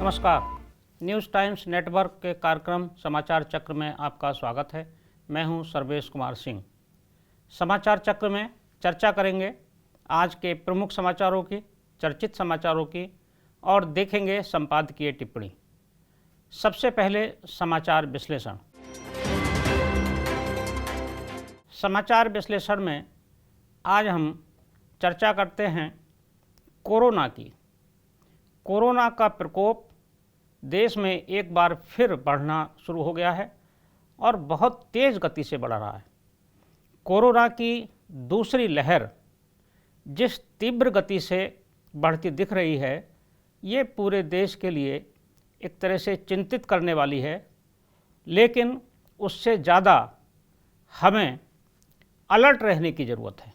नमस्कार। News times network के कार्यक्रम समाचार चक्र में आपका स्वागत है। मैं हूं सर्वेश कुमार सिंह। समाचार चक्र में चर्चा करेंगे आज के प्रमुख समाचारों की, चर्चित समाचारों की और देखेंगे संपादकीय टिप्पणी। सबसे पहले समाचार विश्लेषण। समाचार विश्लेषण में आज हम चर्चा करते हैं कोरोना की। कोरोना का प्रकोप देश में एक बार फिर बढ़ना शुरू हो गया है और बहुत तेज़ गति से बढ़ रहा है। कोरोना की दूसरी लहर जिस तीव्र गति से बढ़ती दिख रही है, ये पूरे देश के लिए एक तरह से चिंतित करने वाली है, लेकिन उससे ज़्यादा हमें अलर्ट रहने की ज़रूरत है।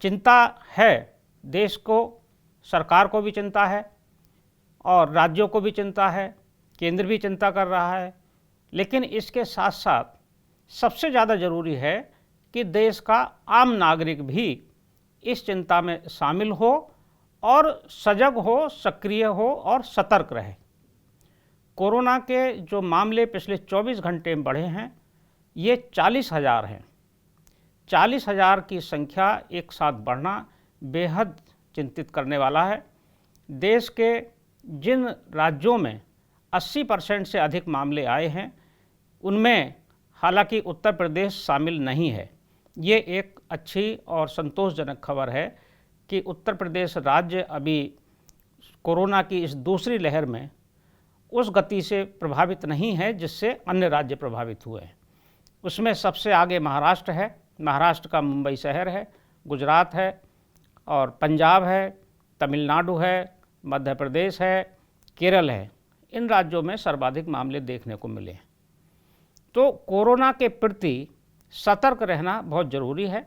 चिंता है, देश को, सरकार को भी चिंता है और राज्यों को भी चिंता है, केंद्र भी चिंता कर रहा है, लेकिन इसके साथ साथ सबसे ज़्यादा ज़रूरी है कि देश का आम नागरिक भी इस चिंता में शामिल हो और सजग हो, सक्रिय हो और सतर्क रहे। कोरोना के जो मामले पिछले 24 घंटे में बढ़े हैं, ये 40,000 हैं। 40,000 की संख्या एक साथ बढ़ना बेहद चिंतित करने वाला है। देश के जिन राज्यों में 80% से अधिक मामले आए हैं, उनमें हालांकि उत्तर प्रदेश शामिल नहीं है। ये एक अच्छी और संतोषजनक खबर है कि उत्तर प्रदेश राज्य अभी कोरोना की इस दूसरी लहर में उस गति से प्रभावित नहीं है जिससे अन्य राज्य प्रभावित हुए हैं। उसमें सबसे आगे महाराष्ट्र है। महाराष्ट्र का मुंबई शहर है, गुजरात है और पंजाब है, तमिलनाडु है, मध्य प्रदेश है, केरल है। इन राज्यों में सर्वाधिक मामले देखने को मिले हैं। तो कोरोना के प्रति सतर्क रहना बहुत ज़रूरी है।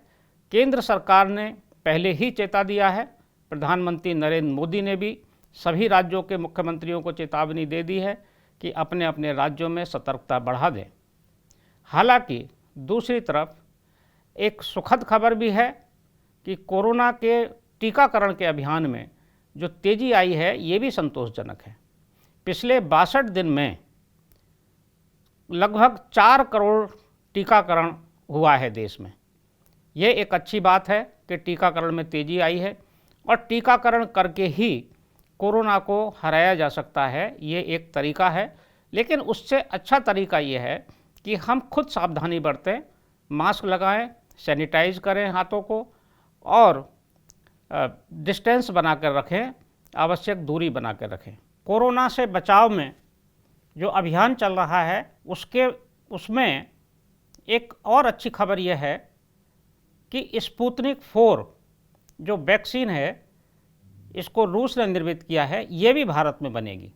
केंद्र सरकार ने पहले ही चेता दिया है। प्रधानमंत्री नरेंद्र मोदी ने भी सभी राज्यों के मुख्यमंत्रियों को चेतावनी दे दी है कि अपने अपने राज्यों में सतर्कता बढ़ा दें। हालांकि दूसरी तरफ एक सुखद खबर भी है कि कोरोना के टीकाकरण के अभियान में जो तेज़ी आई है, ये भी संतोषजनक है। पिछले 62 दिन में लगभग 4 करोड़ टीकाकरण हुआ है देश में। ये एक अच्छी बात है कि टीकाकरण में तेज़ी आई है और टीकाकरण करके ही कोरोना को हराया जा सकता है, ये एक तरीका है। लेकिन उससे अच्छा तरीका ये है कि हम खुद सावधानी बरतें, मास्क लगाएं, सैनिटाइज करें हाथों को और डिस्टेंस बना कर रखें, आवश्यक दूरी बना कर रखें। कोरोना से बचाव में जो अभियान चल रहा है उसमें एक और अच्छी खबर यह है कि स्पुतनिक 4 जो वैक्सीन है, इसको रूस ने निर्मित किया है, ये भी भारत में बनेगी।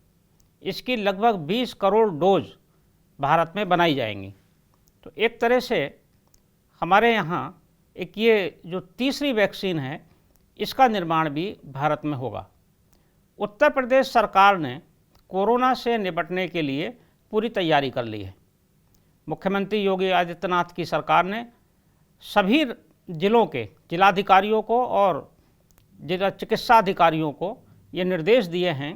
इसकी लगभग 20 करोड़ डोज भारत में बनाई जाएंगी। तो एक तरह से हमारे यहाँ एक ये जो तीसरी वैक्सीन है, इसका निर्माण भी भारत में होगा। उत्तर प्रदेश सरकार ने कोरोना से निपटने के लिए पूरी तैयारी कर ली है। मुख्यमंत्री योगी आदित्यनाथ की सरकार ने सभी जिलों के जिलाधिकारियों को और जिला चिकित्सा अधिकारियों को ये निर्देश दिए हैं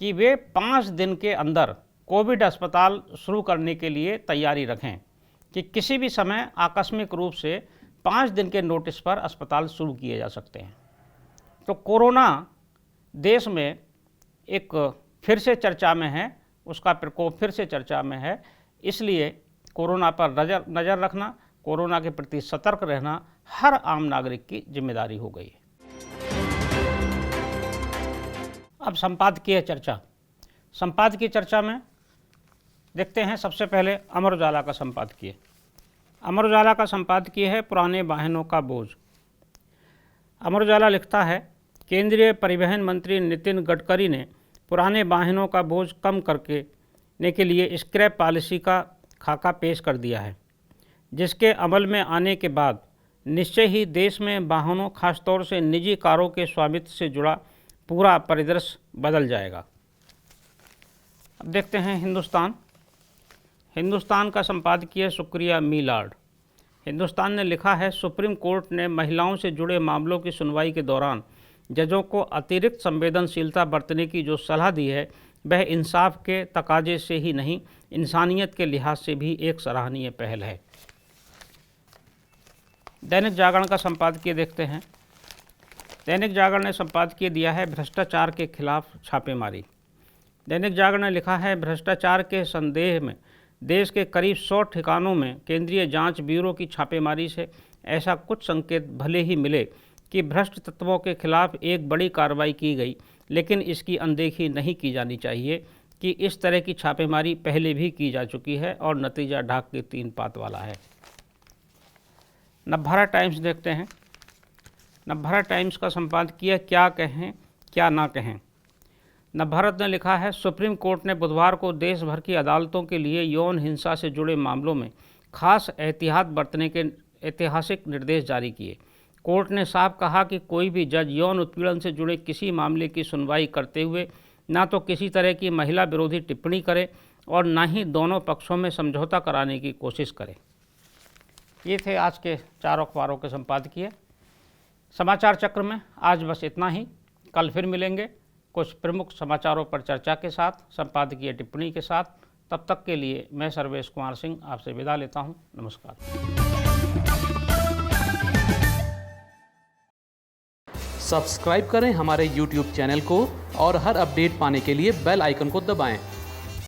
कि वे 5 दिन के अंदर कोविड अस्पताल शुरू करने के लिए तैयारी रखें कि किसी भी समय आकस्मिक रूप से 5 दिन के नोटिस पर अस्पताल शुरू किए जा सकते हैं। तो कोरोना देश में एक फिर से चर्चा में है, उसका प्रकोप फिर से चर्चा में है। इसलिए कोरोना पर नज़र रखना, कोरोना के प्रति सतर्क रहना हर आम नागरिक की जिम्मेदारी हो गई है। अब संपादकीय चर्चा। संपादकीय चर्चा में देखते हैं सबसे पहले अमर उजाला का संपादकीय। अमर उजाला का संपादकीय है पुराने वाहनों का बोझ। अमर उजाला लिखता है, केंद्रीय परिवहन मंत्री नितिन गडकरी ने पुराने वाहनों का बोझ कम करने के लिए स्क्रैप पॉलिसी का खाका पेश कर दिया है, जिसके अमल में आने के बाद निश्चय ही देश में वाहनों, खासतौर से निजी कारों के स्वामित्व से जुड़ा पूरा परिदृश्य बदल जाएगा। अब देखते हैं हिंदुस्तान का संपादकीय सुक्रिया मीलार्ड। हिंदुस्तान ने लिखा है, सुप्रीम कोर्ट ने महिलाओं से जुड़े मामलों की सुनवाई के दौरान जजों को अतिरिक्त संवेदनशीलता बरतने की जो सलाह दी है, वह इंसाफ के तकाजे से ही नहीं, इंसानियत के लिहाज से भी एक सराहनीय पहल है। दैनिक जागरण का संपादकीय देखते हैं। दैनिक जागरण ने संपादकीय दिया है भ्रष्टाचार के खिलाफ छापेमारी। दैनिक जागरण ने लिखा है भ्रष्टाचार के संदेह में देश के करीब 100 ठिकानों में केंद्रीय जांच ब्यूरो की छापेमारी से ऐसा कुछ संकेत भले ही मिले कि भ्रष्ट तत्वों के खिलाफ एक बड़ी कार्रवाई की गई, लेकिन इसकी अनदेखी नहीं की जानी चाहिए कि इस तरह की छापेमारी पहले भी की जा चुकी है और नतीजा ढाक के 3 पात वाला है। नवभारत टाइम्स देखते हैं। नवभारत टाइम्स का संपादकीय क्या कहें क्या ना कहें। नवभारत ने लिखा है सुप्रीम कोर्ट ने बुधवार को देश भर की अदालतों के लिए यौन हिंसा से जुड़े मामलों में खास एहतियात बरतने के ऐतिहासिक निर्देश जारी किए। कोर्ट ने साफ कहा कि कोई भी जज यौन उत्पीड़न से जुड़े किसी मामले की सुनवाई करते हुए ना तो किसी तरह की महिला विरोधी टिप्पणी करे और ना ही दोनों पक्षों में समझौता कराने की कोशिश करे। ये थे आज के 4 अखबारों के संपादकीय। समाचार चक्र में आज बस इतना ही। कल फिर मिलेंगे कुछ प्रमुख समाचारों पर चर्चा के साथ, संपादकीय टिप्पणी के साथ। तब तक के लिए मैं सर्वेश कुमार सिंह आपसे विदा लेता हूँ। नमस्कार। सब्सक्राइब करें हमारे YouTube चैनल को और हर अपडेट पाने के लिए बेल आइकन को दबाएं।